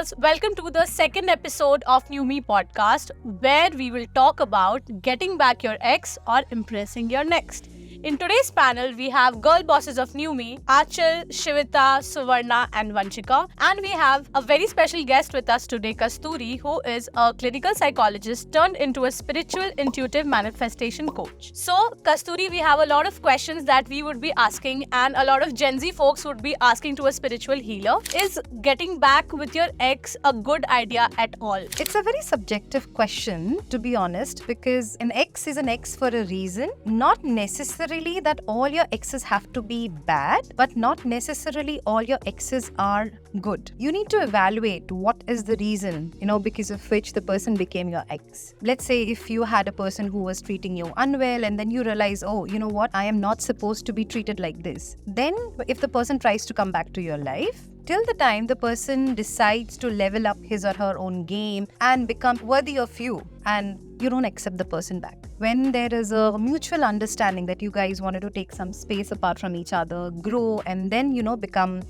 listeners, welcome to the second episode of NEWME podcast, where we will talk about getting back your ex or impressing your next. In today's panel, we have girl bosses of NEWME, Achal, Shivita, Suvarna and Vanchika. And we have a very special guest with us today, Kasturi, who is a clinical psychologist turned into a spiritual intuitive manifestation coach. So, Kasturi, we have a lot of questions that we would be asking and a lot of Gen Z folks would be asking to a spiritual healer. Is getting back with your ex a good idea at all? It's a very subjective question, to be honest, because an ex is an ex for a reason. Not necessarily that all your exes have to be bad, but not necessarily all your exes are good. You need to evaluate what is the reason, because of which the person became your ex. Let's say if you had a person who was treating you unwell and then you realize, oh, you know what, I am not supposed to be treated like this. Then if the person tries to come back to your life, till the time the person decides to level up his or her own game and become worthy of you, and you don't accept the person back. When there is a mutual understanding that you guys wanted to take some space apart from each other, grow, and then, become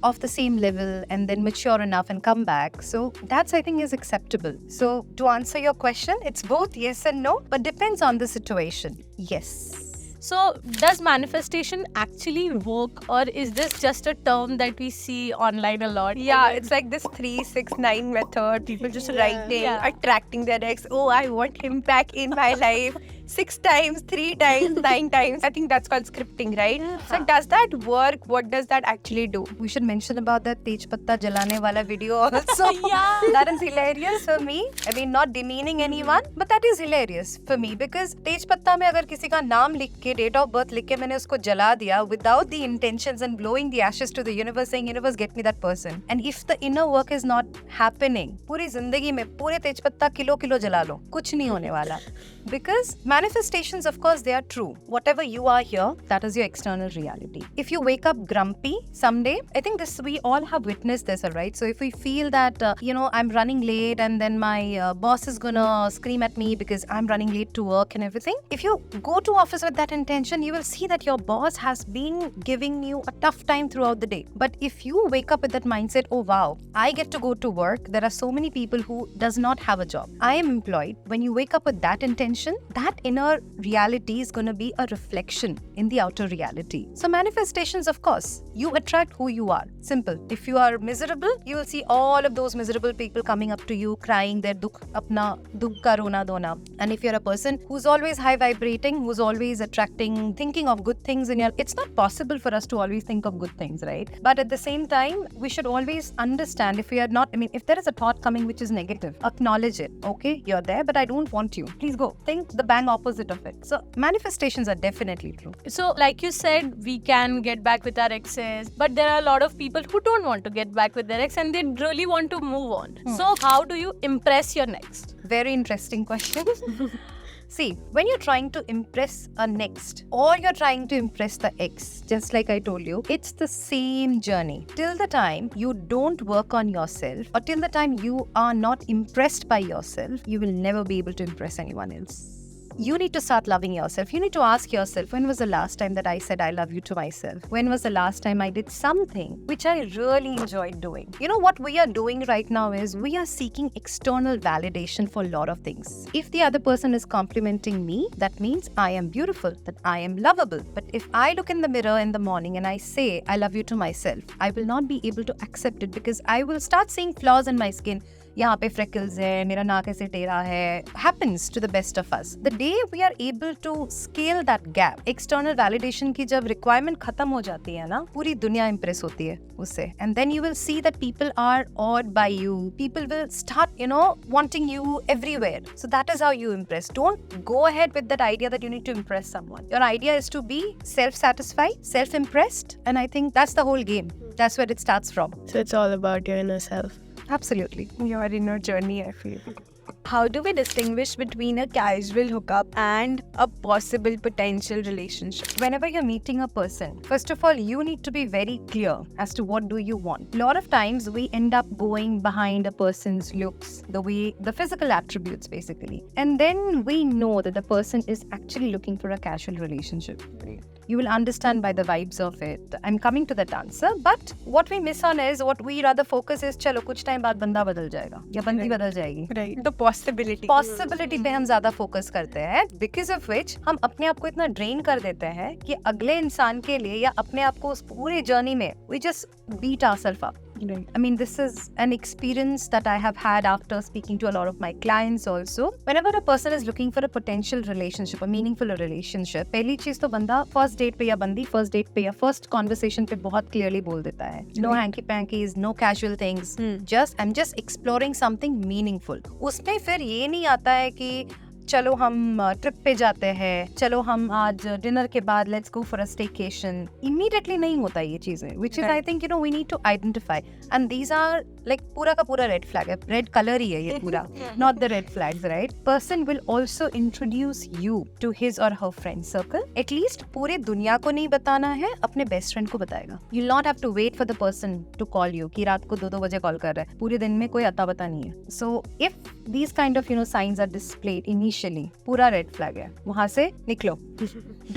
of the same level and then mature enough and come back. So that's, I think, is acceptable. So to answer your question, it's both yes and no, but depends on the situation. Yes. So, does manifestation actually work, or is this just a term that we see online a lot? Yeah, it's like this 3-6-9 method. People just writing, attracting their ex. Oh, I want him back in my life 6 times, 3 times, 9 times. I think that's called scripting, right? So, does that work? What does that actually do? We should mention about that Tej Patta Jalane wala video also. That is hilarious for me. I mean, not demeaning anyone, but that is hilarious for me because Tej Patta mein agar kisi ka naam likh ke, date of birth लिख के मैंने उसको जला दिया without the intentions and blowing the ashes to the universe saying universe get me that person, and if the inner work is not happening, पूरी जिंदगी में पूरे तेजपत्ता किलो जला लो, कुछ नहीं होने वाला. Because manifestations, of course, they are true. Whatever you are here, that is your external reality. If you wake up grumpy someday, I think we all have witnessed this, alright? So if we feel that, I'm running late and then my boss is gonna scream at me because I'm running late to work and everything. If you go to office with that intention, you will see that your boss has been giving you a tough time throughout the day. But if you wake up with that mindset, oh wow, I get to go to work. There are so many people who does not have a job. I am employed. When you wake up with that intention, that inner reality is going to be a reflection in the outer reality. So manifestations, of course, you attract who you are. Simple. If you are miserable, you will see all of those miserable people coming up to you, crying their apna dukh ka rona dona. And if you're a person who's always high vibrating, who's always attracting, thinking of good things in your, it's not possible for us to always think of good things, right? But at the same time, we should always understand if we are not, if there is a thought coming which is negative, acknowledge it. Okay, you're there, but I don't want you. Please go. Think the bang opposite of it. So manifestations are definitely true. So like you said, we can get back with our exes, but there are a lot of people who don't want to get back with their ex and they really want to move on. So how do you impress your next? Very interesting question. See, when you're trying to impress a next or you're trying to impress the ex, just like I told you, it's the same journey. Till the time you don't work on yourself or till the time you are not impressed by yourself, you will never be able to impress anyone else. You need to start loving yourself. You need to ask yourself, when was the last time that I said I love you to myself? When was the last time I did something which I really enjoyed doing? What we are doing right now is we are seeking external validation for a lot of things. If the other person is complimenting me, that means I am beautiful, that I am lovable. But if I look in the mirror in the morning and I say I love you to myself, I will not be able to accept it because I will start seeing flaws in my skin. यहाँ पे freckles है, मेरा नाक ऐसे टेढ़ा है. Happens to the best of us. The day we are able to scale that gap, external validation की जब requirement खत्म हो जाती है ना, पूरी दुनिया impress होती है उससे. And then you will see that people are awed by you. People will start, wanting you everywhere. So that is how you impress. Don't go ahead with that idea that you need to impress someone. Your idea is to be self-satisfied, self-impressed, and I think that's the whole game. That's where it starts from. So it's all about your inner self. Absolutely. Your inner journey, I feel. How do we distinguish between a casual hookup and a possible potential relationship? Whenever you're meeting a person, first of all, you need to be very clear as to what do you want. A lot of times we end up going behind a person's looks, the physical attributes basically. And then we know that the person is actually looking for a casual relationship. You will understand by the vibes of it. I'm coming to that answer. But what we miss on is, what we rather focus is, चलो कुछ time बाद बंदा बदल जाएगा या बंदी बदल जाएगी. Right. The possibility. पॉसिबिलिटी पे हम ज्यादा फोकस करते हैं, बिकॉज ऑफ विच हम अपने आप को इतना ड्रेन कर देते हैं कि अगले इंसान के लिए या अपने आप को उस पूरे जर्नी में we just beat ourselves up. I mean, this is an experience that I have had after speaking to a lot of my clients also. Whenever a person is looking for a potential relationship, a meaningful relationship, पहली चीज तो बंदा first date पे या बंदी first date पे या first conversation पे बहुत क्लियरली बोल देता है, no hanky pankies, no casual things, just I am just exploring something meaningful. उसमें फिर ये नहीं आता है कि चलो हम ट्रिप पे जाते हैं, चलो हम आज डिनर के बाद let's go for a staycation. Immediately नहीं होता ये चीजें, which is I think you know we need to identify, and these are like पूरा का पूरा रेड फ्लैग है. रेड कलर ही है ये पूरा, not the red flags, right? Person will also introduce you to his or her friend circle. At least पूरे दुनिया को नहीं बताना है, अपने बेस्ट फ्रेंड को बताएगा. You will not have to wait for the person to call you कि रात को 2-2 बजे कॉल कर रहा है, पूरे दिन में कोई अता पता नहीं है. So if these kind of signs are displayed initially, पूरा red flag है, वहाँ से निकलो.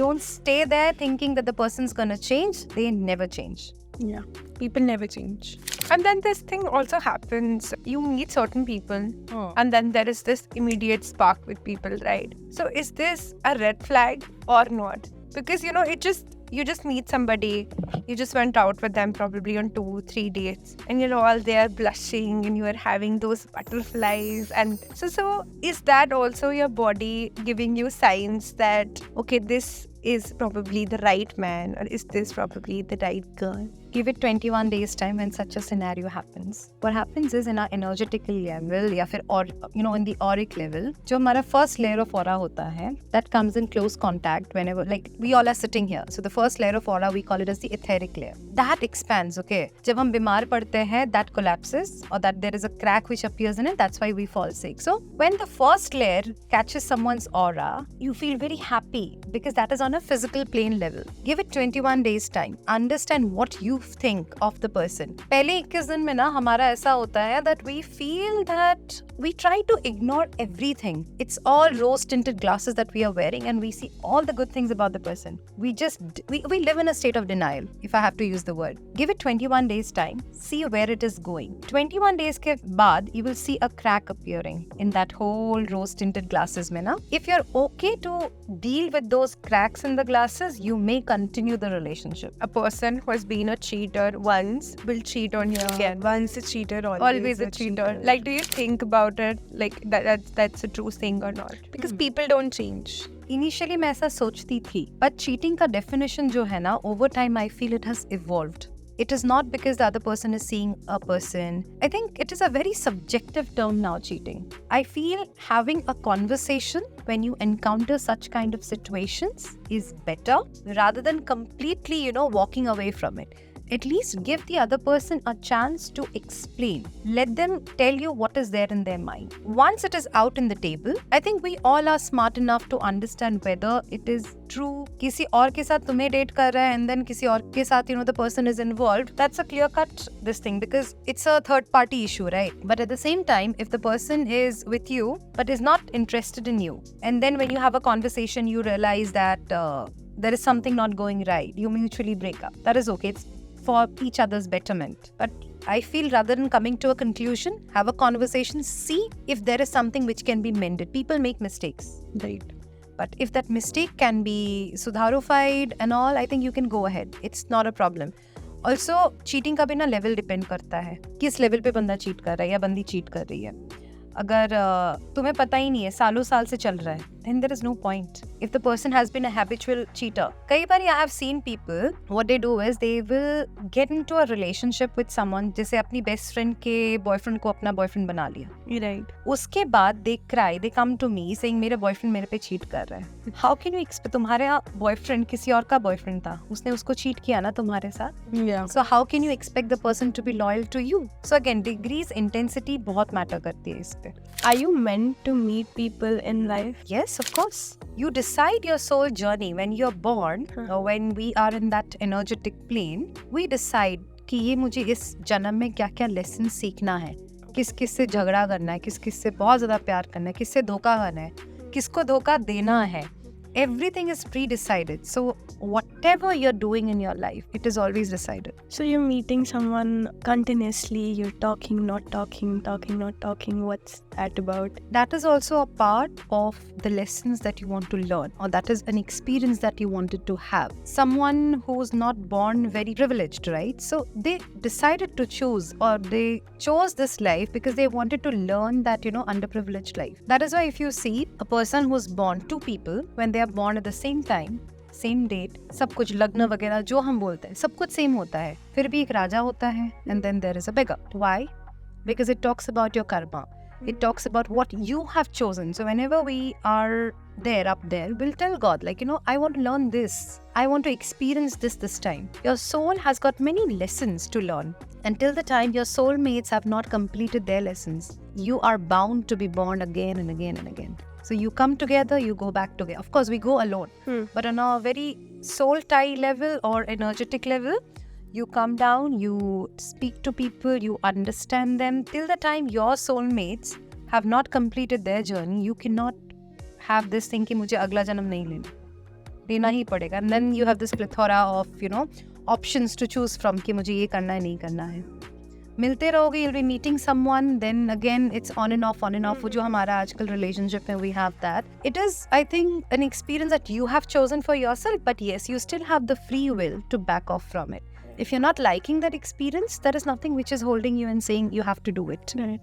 Don't stay there thinking that the person's gonna change. They never change. Yeah, people never change. And then this thing also happens. You meet certain people, and then there is this immediate spark with people, right? So is this a red flag or not? Because you just meet somebody, you just went out with them probably on 2-3 dates, and you're all there blushing and you are having those butterflies, and so is that also your body giving you signs that okay, this is probably the right man, or is this probably the right girl? Give it 21 days time when such a scenario happens. What happens is in our energetical level या फिर और in the auric level, जो हमारा first layer of aura होता है, that comes in close contact whenever, like we all are sitting here. So the first layer of aura we call it as the etheric layer. That expands, okay? जब हम बीमार पड़ते हैं, that collapses, or that there is a crack which appears in it. That's why we fall sick. So when the first layer catches someone's aura, you feel very happy because that is on a physical plane level. Give it 21 days time. Understand what you think of the person. पहले 21 दिन में ना हमारा ऐसा होता है that we feel that we try to ignore everything. It's all rose tinted glasses that we are wearing, and we see all the good things about the person. We live in a state of denial, if I have to use the word. Give it 21 days time. See where it is going. 21 days के बाद you will see a crack appearing in that whole rose tinted glasses में ना. If you're okay to deal with those cracks in the glasses, you may continue the relationship. A person who has been a cheater once will cheat on you again. Once a cheater, always a cheater. Like, do you think about it like that's a true thing or not? Because people don't change. Initially मैं ऐसा सोचती थी, but cheating का definition जो है ना, over time I feel it has evolved. It is not because the other person is seeing a person. I think it is a very subjective term now, cheating. I feel having a conversation when you encounter such kind of situations is better rather than completely, walking away from it. At least give the other person a chance to explain. Let them tell you what is there in their mind. Once it is out in the table, I think we all are smart enough to understand whether it is true. किसी और के साथ तुम्हें date कर रहा है and then किसी और के साथ, the person is involved. That's a clear-cut this thing because it's a third-party issue, right? But at the same time, if the person is with you but is not interested in you, and then when you have a conversation, you realize that there is something not going right, you mutually break up. That is okay. It's for each other's betterment. But I feel rather than coming to a conclusion, have a conversation, see if there is something which can be mended. People make mistakes. Right. But if that mistake can be sudharified and all, I think you can go ahead. It's not a problem. Also, cheating का भी ना level depend करता है. किस level पे बंदा cheat कर रहा है या बंदी cheat कर रही है. अगर तुम्हें पता ही नहीं है, सालों साल से चल रहा है, then there is no point. If the person has been a habitual cheater, कई बार I have seen people, what they do is they will get into a relationship with someone, जैसे अपनी best friend के boyfriend को अपना boyfriend बना लिया. Right. उसके बाद they cry, they come to me saying मेरे boyfriend मेरे पे cheat कर रहा है. How can you expect? तुम्हारा boyfriend किसी और का boyfriend था, उसने उसको cheat किया ना तुम्हारे साथ. Yeah. So how can you expect the person to be loyal to you? So again, degrees, intensity बहुत matter करती है इस पे. Are you meant to meet people in life? Yes, of course. You decide your soul journey when you're born, or when we are in that energetic plane. We decide कि ये मुझे इस जन्म में क्या-क्या लेसन सीखना है, किस-किस से झगड़ा करना है, किस-किस से बहुत ज़्यादा प्यार करना है, किससे धोखा करना है, किसको धोखा देना है. everything is pre-decided. So whatever you're doing in your life, it is always decided. So you're meeting someone continuously, you're talking, not talking, talking, not talking. What's that about? That is also a part of the lessons that you want to learn, or that is an experience that you wanted to have. Someone who's not born very privileged, right? So they decided to choose, or they chose this life because they wanted to learn that, underprivileged life. That is why if you see a person who's born, two people, when they are born at the same time, same date, सब कुछ लग्न वगैरह जो हम बोलते हैं सब कुछ सेम होता है, फिर भी एक राजा होता है and then there is a beggar. Why? Because it talks about your karma. It talks about what you have chosen. So whenever we are up there, we'll tell God, I want to learn this. I want to experience this time. Your soul has got many lessons to learn. Until the time your soulmates have not completed their lessons, you are bound to be born again and again and again. So you come together, you go back together. Of course, we go alone. But on a very soul tie level or energetic level, you come down, you speak to people, you understand them. Till the time your soulmates have not completed their journey, you cannot have this thing कि मुझे अगला जन्म नहीं लेना ही पड़ेगा. And then you have this plethora of, options to choose from कि मुझे ये करना है, नहीं करना है. मिलते रहोगे, you'll be meeting someone, then again it's on and off. वो जो हमारा आजकल relationship है, we have that. It is, I think, an experience that you have chosen for yourself, but yes, you still have the free will to back off from it. If you're not liking that experience, there is nothing which is holding you and saying you have to do it. Right.